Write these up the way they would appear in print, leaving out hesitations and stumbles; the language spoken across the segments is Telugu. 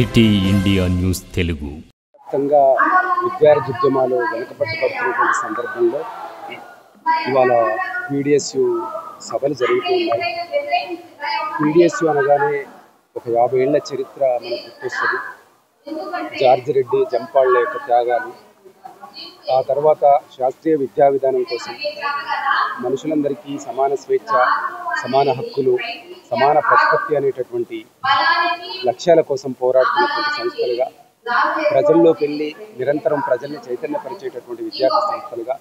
సిటీ ఇండియా న్యూస్ తెలుగు మొత్తంగా విద్యార్థి ఉద్యమాలు వెనుకబట్టుబడుతున్నటువంటి సందర్భంలో ఇవాళ పీడిఎస్యు సభలు జరుగుతూ ఉన్నాయి. పీడిఎస్యు అనగానే ఒక 50 ఏళ్ల చరిత్ర మనకు గుర్తొస్తుంది. జార్జి రెడ్డి జంపాళ్ల యొక్క త్యాగాలు, ఆ తర్వాత శాస్త్రీయ విద్యా విధానం కోసం మనుషులందరికీ సమాన స్వేచ్ఛ, సమాన హక్కులు, సమాన ప్రతిపత్తి అనేటటువంటి లక్ష్యాల కోసం పోరాడుతున్నటువంటి సంస్థలుగా, ప్రజల్లోకి వెళ్ళి నిరంతరం ప్రజల్ని చైతన్యపరిచేటటువంటి విద్యార్థి సంస్థలుగా,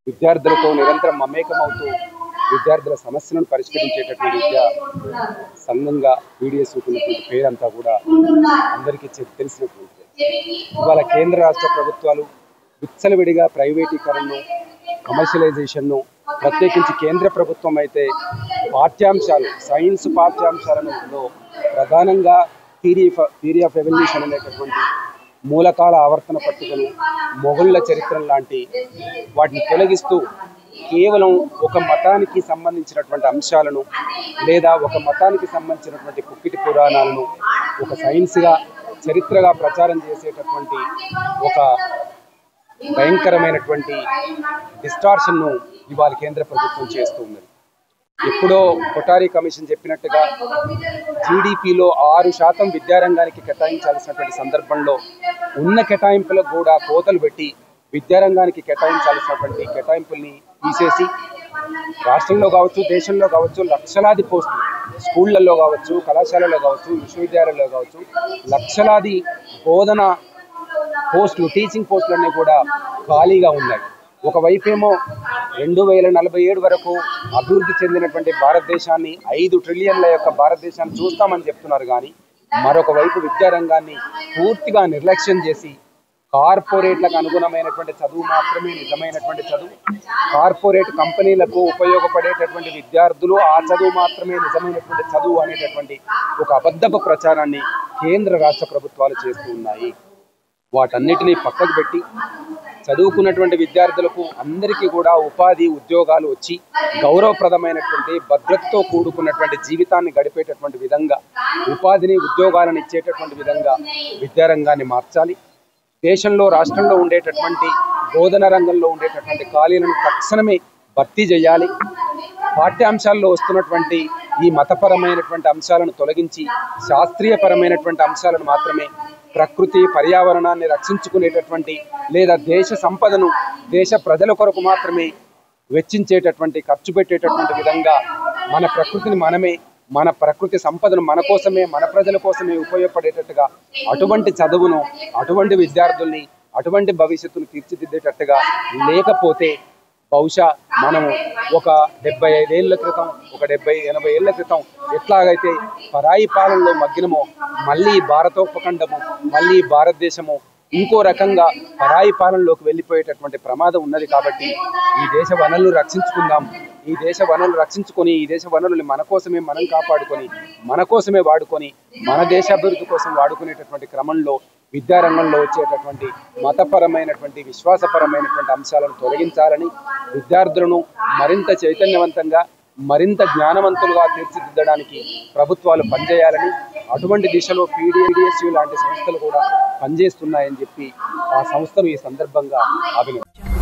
విద్యార్థులతో నిరంతరం మమేకమవుతూ విద్యార్థుల సమస్యలను పరిష్కరించేటటువంటి విద్యా సంఘంగా పీడిఎస్ ఉన్నటువంటి పేరంతా కూడా అందరికీ తెలిసినటువంటిది. ఇవాళ కేంద్ర రాష్ట్ర ప్రభుత్వాలు విచ్చలవిడిగా ప్రైవేటీకరణను, కమర్షియలైజేషన్ను, ప్రత్యేకించి కేంద్ర ప్రభుత్వం అయితే పాఠ్యాంశాలు, సైన్స్ పాఠ్యాంశాలలో ప్రధానంగా థియరీ ఆఫ్ ఎవల్యూషన్ అనేటటువంటి మూలకాల ఆవర్తన పట్టికను, మొఘలుల చరిత్ర లాంటి వాటిని తొలగిస్తూ కేవలం ఒక మతానికి సంబంధించినటువంటి అంశాలను లేదా ఒక మతానికి సంబంధించినటువంటి పుక్కిటి పురాణాలను ఒక సైన్స్గా, చరిత్రగా ప్రచారం చేసేటటువంటి ఒక భయంకరమైనటువంటి డిస్టార్షన్ను ఇవాళ కేంద్ర ప్రభుత్వం చేస్తూ ఉన్నది. ఎప్పుడో కొఠారి కమిషన్ చెప్పినట్టుగా జీడిపిలో 6% విద్యారంగానికి కేటాయించాల్సినటువంటి సందర్భంలో ఉన్న కేటాయింపులకు కూడా కోతలు పెట్టి విద్యారంగానికి కేటాయించాల్సినటువంటి కేటాయింపుల్ని తీసేసి రాష్ట్రంలో కావచ్చు, దేశంలో కావచ్చు లక్షలాది పోస్టులు, స్కూళ్లలో కావచ్చు, కళాశాలలో కావచ్చు, విశ్వవిద్యాలయాల్లో కావచ్చు లక్షలాది బోధన పోస్టులు, టీచింగ్ పోస్టులన్నీ కూడా ఖాళీగా ఉన్నాయి. ఒకవైపేమో 2047 వరకు అభివృద్ధి చెందినటువంటి భారతదేశాన్ని, 5 ట్రిలియన్ల యొక్క భారతదేశాన్ని చూస్తామని చెప్తున్నారు. కానీ మరొక వైపు విద్యారంగాన్ని పూర్తిగా నిర్లక్ష్యం చేసి కార్పొరేట్లకు అనుగుణమైనటువంటి చదువు మాత్రమే నిజమైనటువంటి చదువు, కార్పొరేట్ కంపెనీలకు ఉపయోగపడేటటువంటి విద్యార్థులు ఆ చదువు మాత్రమే నిజమైనటువంటి చదువు అనేటటువంటి ఒక అబద్ధపు ప్రచారాన్ని కేంద్ర రాష్ట్ర ప్రభుత్వాలు చేస్తూ ఉన్నాయి. వాటన్నిటినీ పక్కకు పెట్టి చదువుకున్నటువంటి విద్యార్థులకు అందరికీ కూడా ఉపాధి, ఉద్యోగాలు వచ్చి గౌరవప్రదమైనటువంటి భద్రతతో కూడుకున్నటువంటి జీవితాన్ని గడిపేటటువంటి విధంగా, ఉపాధిని, ఉద్యోగాలను ఇచ్చేటటువంటి విధంగా విద్యారంగాన్ని మార్చాలి. దేశంలో, రాష్ట్రంలో ఉండేటటువంటి బోధన రంగంలో ఉండేటటువంటి ఖాళీలను తక్షణమే భర్తీ చేయాలి. పాఠ్యాంశాల్లో వస్తున్నటువంటి ఈ మతపరమైనటువంటి అంశాలను తొలగించి శాస్త్రీయపరమైనటువంటి అంశాలను మాత్రమే, ప్రకృతి పర్యావరణాన్ని రక్షించుకునేటటువంటి లేదా దేశ సంపదను దేశ ప్రజల కొరకు మాత్రమే వెచ్చించేటటువంటి, ఖర్చు పెట్టేటటువంటి విధంగా మన ప్రకృతిని మనమే, మన ప్రకృతి సంపదను మన కోసమే, మన ప్రజల కోసమే ఉపయోగపడేటట్టుగా అటువంటి చదువును, అటువంటి విద్యార్థుల్ని, అటువంటి భవిష్యత్తును తీర్చిదిద్దేటట్టుగా లేకపోతే బహుశా మనము ఒక 75 ఏళ్ల క్రితం, ఒక 70-80 ఏళ్ల క్రితం ఎట్లాగైతే పరాయి పాలనలో మగ్గినమో మళ్ళీ భారతోపఖండము, మళ్ళీ భారతదేశము ఇంకో రకంగా పరాయి పాలనలోకి వెళ్ళిపోయేటటువంటి ప్రమాదం ఉన్నది. కాబట్టి ఈ దేశ వనరులను రక్షించుకుందాం. ఈ దేశ వనరులు రక్షించుకొని, ఈ దేశ వనరులు మన కోసమే మనం కాపాడుకొని, మన కోసమే వాడుకొని, మన దేశాభివృద్ధి కోసం వాడుకునేటటువంటి క్రమంలో విద్యారంగంలో వచ్చేటటువంటి మతపరమైనటువంటి, విశ్వాసపరమైనటువంటి అంశాలను తొలగించాలని, విద్యార్థులను మరింత చైతన్యవంతంగా, మరింత జ్ఞానవంతులుగా తీర్చిదిద్దడానికి ప్రభుత్వాలు పనిచేయాలని, అటువంటి దిశలో పీడిఎస్యు లాంటి సంస్థలు కూడా పనిచేస్తున్నాయని చెప్పి ఆ సంస్థను ఈ సందర్భంగా అభినందించారు.